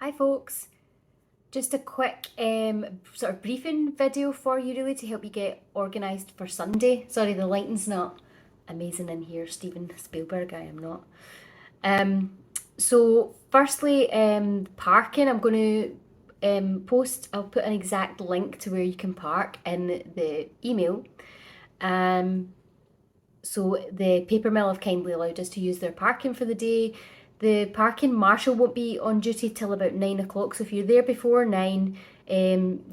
Hi folks, just a quick sort of briefing video for you really to help you get organised for Sunday. Sorry, the lighting's not amazing in here, Steven Spielberg, I am not. So firstly, parking, I'm going to I'll put an exact link to where you can park in the email. So the paper mill have kindly allowed us to use their parking for the day. The parking marshal won't be on duty till about 9 o'clock. So if you're there before 9,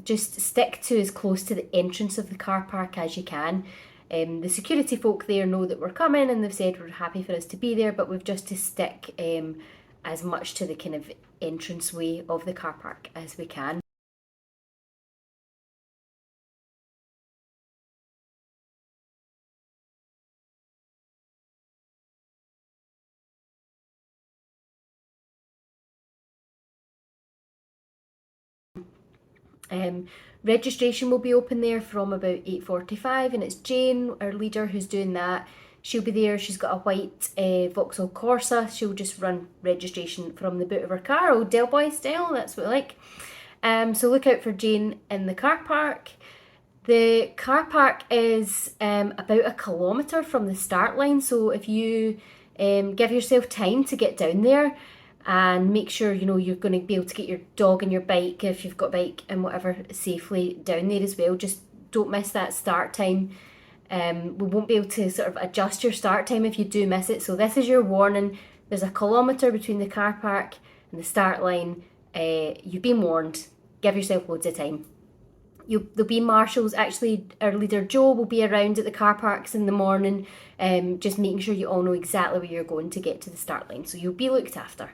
just stick to as close to the entrance of the car park as you can. The security folk there know that we're coming and they've said we're happy for us to be there, but we've just to stick as much to the kind of entrance way of the car park as we can. Registration will be open there from about 8:45 and it's Jane, our leader, who's doing that. She'll be there. She's got a white Vauxhall Corsa. She'll just run registration from the boot of her car, old Del Boy style, that's what I like. So look out for Jane in the car park. The car park is about 1 kilometre from the start line, so if you give yourself time to get down there, and make sure you know you're going to be able to get your dog and your bike, if you've got a bike and whatever, safely down there as well. Just don't miss that start time. We won't be able to sort of adjust your start time if you do miss it, so this is your warning. There's 1 kilometre between the car park and the start line. You've been warned. Give yourself loads of time. There'll be marshals. Actually, our leader Joe will be around at the car parks in the morning, just making sure you all know exactly where you're going to get to the start line, so you'll be looked after.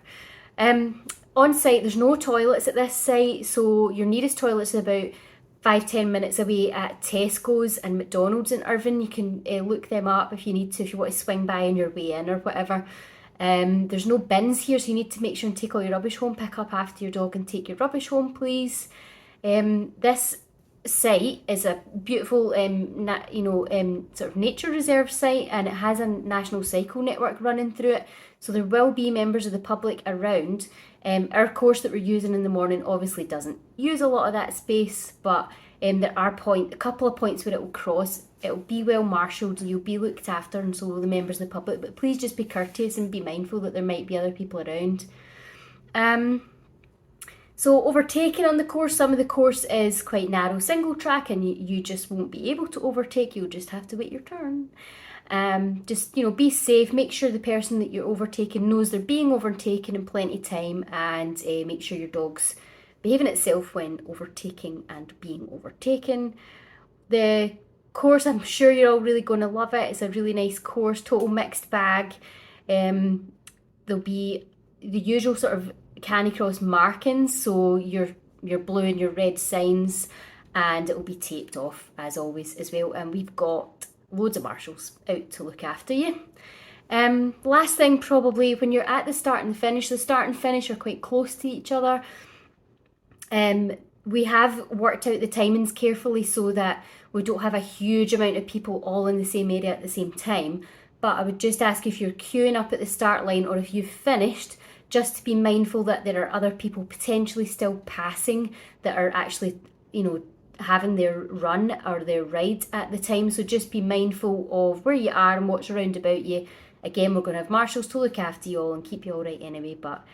On site, there's no toilets at this site, so your nearest toilet's about 5-10 minutes away at Tesco's and McDonald's in Irvine. You can look them up if you need to, if you want to swing by on your way in or whatever. There's no bins here, so you need to make sure and take all your rubbish home. Pick up after your dog and take your rubbish home, please. This site is a beautiful sort of nature reserve site, and it has a national cycle network running through it, so there will be members of the public around. Our course that we're using in the morning obviously doesn't use a lot of that space, but there are a couple of points where it will cross. It'll be well marshalled, you'll be looked after, and so will the members of the public, but please just be courteous and be mindful that there might be other people around. So overtaking on the course, some of the course is quite narrow single track and you just won't be able to overtake. You'll just have to wait your turn. Just, be safe. Make sure the person that you're overtaking knows they're being overtaken in plenty of time, and make sure your dog's behaving itself when overtaking and being overtaken. The course, I'm sure you're all really going to love it. It's a really nice course, total mixed bag. There'll be the usual sort of Canicross markings, so your blue and your red signs, and it will be taped off as always as well, and we've got loads of marshals out to look after you. Last thing, probably, when you're at the start and finish are quite close to each other. We have worked out the timings carefully so that we don't have a huge amount of people all in the same area at the same time, but I would just ask, if you're queuing up at the start line or if you've finished, just to be mindful that there are other people potentially still passing that are actually, having their run or their ride at the time. So just be mindful of where you are and what's around about you. Again, we're going to have marshals to look after you all and keep you all right anyway, but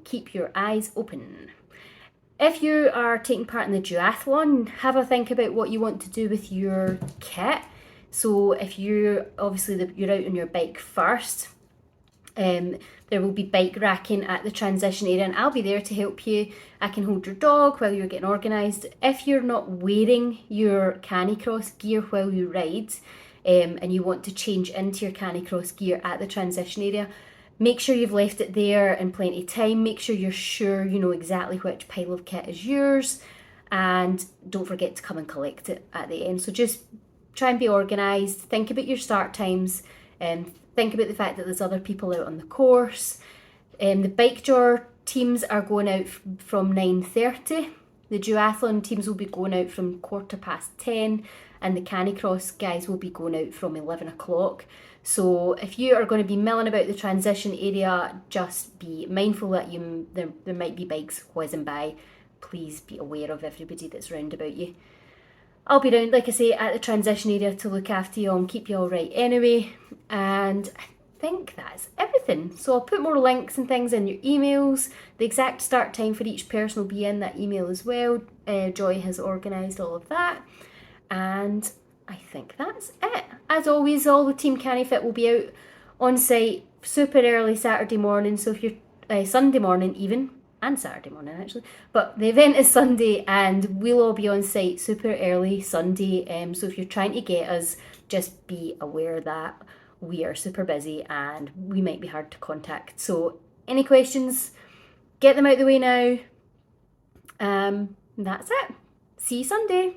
keep your eyes open. If you are taking part in the duathlon, have a think about what you want to do with your kit. So if you're you're out on your bike first, there will be bike racking at the transition area, and I'll be there to help you. I can hold your dog while you're getting organised. If you're not wearing your Canicross gear while you ride, and you want to change into your Canicross gear at the transition area, make sure you've left it there in plenty of time. Make sure you're sure you know exactly which pile of kit is yours, and don't forget to come and collect it at the end. So just try and be organised. Think about your start times, and think about the fact that there's other people out on the course. The bike drawer teams are going out from 9:30. The duathlon teams will be going out from 10:15, and the Canicross guys will be going out from 11 o'clock. So if you are going to be milling about the transition area, just be mindful that there might be bikes whizzing by. Please be aware of everybody that's round about you. I'll be round, like I say, at the transition area to look after you all and keep you all right anyway. And I think that's everything. So I'll put more links and things in your emails. The exact start time for each person will be in that email as well. Joy has organised all of that. And I think that's it. As always, all the Team CaniFit will be out on site super early Saturday morning. So if you're Sunday morning even, and Saturday morning actually, but the event is Sunday and we'll all be on site super early Sunday. So if you're trying to get us, just be aware that we are super busy and we might be hard to contact. So any questions, get them out the way now. That's it. See you Sunday.